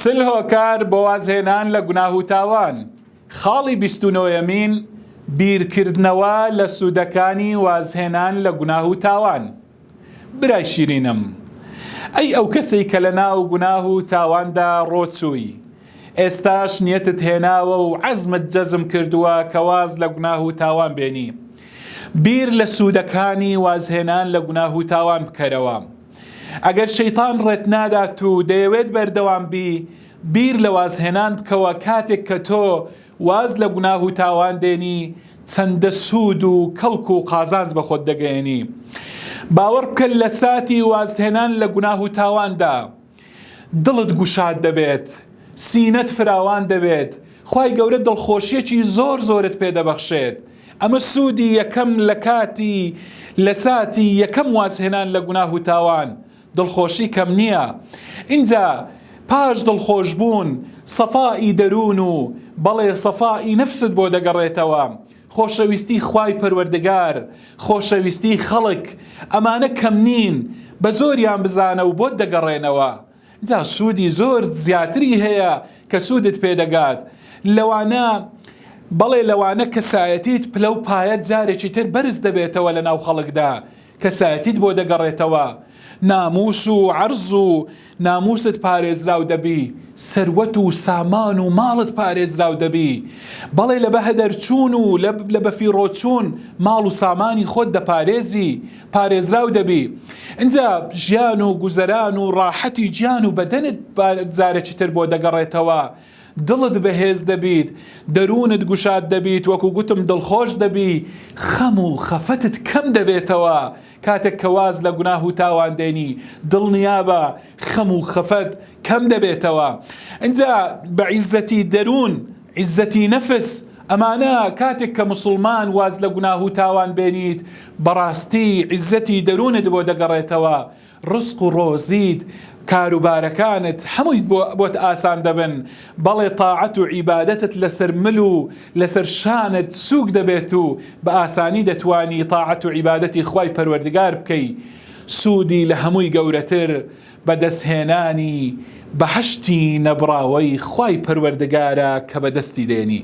چل هۆکار بۆ وازهێنان لە گوناه و تاوان. خاڵی 29یەمین بیرکردنەوە لە سوودەکانی وازهێنان لە گوناه و تاوان. برای شیرینم، ئەی ئەو کەسەی کە لە ناو گوناه و تاواندا ڕۆچووی، ئێستاش نیەتت هێناوە و عەزمت جەزم کردووە کە واز لە گوناه و تاوان بێنی. بیر لە سوودەکانی وازهێنان لە گوناه و تاوان بکەرەوە. ئەگەر شەیتان ڕێت نادات و دەیەوێت بەردەوام بی، بیر لە وازهێنان بکەوە کاتێک کە تۆ واز لە گوناه و تاوان دێنی چەندە سوود و کەڵک و قازانج بە خۆت دەگەێنی. باوەڕ بکە لە ساتی وازهێنان لە گوناه و تاواندا دڵت گوشاد دەبێت، سینەت فراوان دەبێت، خوای گەورە دڵخۆشیەکی زۆر زۆرت پێدەبەخشێت. ئەمە سوودی یەکەم لە ساتی یەکەم وازهێنان لە گوناه و تاوان. دڵخۆشی کەم نییە. اینجا پاش دڵخۆش بوون سەفای دەروون و بەڵێ سەفای نەفست بۆ دەگەڕێتەوە. خۆشەویستی خوای پەروەردگار، خۆشەویستی خەڵک، ئەمانە کەم نین، بە زۆریان بزانە و بۆت دەگەڕێنەوە. جا سوودی زۆر زیاتری هەیە کە سوودت پێدەگات. لەوانە کەسایەتیت پلە و پایەت جارێکی تر بەرز دەبێتەوە لە ناو خەڵکدا، کەسایەتیت بۆ دەگەڕێتەوە، ناموس و عەرز و ناموست پارێزراو دەبی، سەروەت و سامان و ماڵت پارێزراو دەبی. بەڵێ لە بە هەدەرچوون و لە بەفیڕۆچوون ماڵ و سامانی خۆت دەپارێزی، پارێزراو دەبی. اینجا ژیان و گوزەران و ڕاحەتی گیان و بەدەنت جارێکی تر بۆ دەگەڕێتەوە. دڵت بەهێز دەبیت، دەروونت گوشاد دەبیت، وەکو گوتم دڵخۆش دەبی، خەم و خەفەتت کەم دەبێتەوە. کاتێک کە واز لە گوناه و تاوان دێنی دڵنیابە خەم و خەفەت کەم دەبێتەوە. اینجا بە عیزەتی دەروون، عیزەتی نەفس، ئەمانە کاتێک کە مسلمان واز لە گوناه و تاوان بێنیت بەڕاستی عیزەتی دەروونت بۆ دەگەڕێتەوە. ڕزق و ڕۆزیت، کاروبارەکانت هەمووی بۆت ئاسان دەبن. بەڵێ تاعەت و عیبادەتت لەسەر مل و لەسەر شانت سووک دەبێت و بە ئاسانی دەتوانی تاعەت و عیبادەتی خوای پەروەردگار بکەی. سوودی لە هەمووی گەورەتر بەدەستهێنانی بەهەشتی نەبراوەی خوای پەروەردگارە کە بەدەستی دێنی.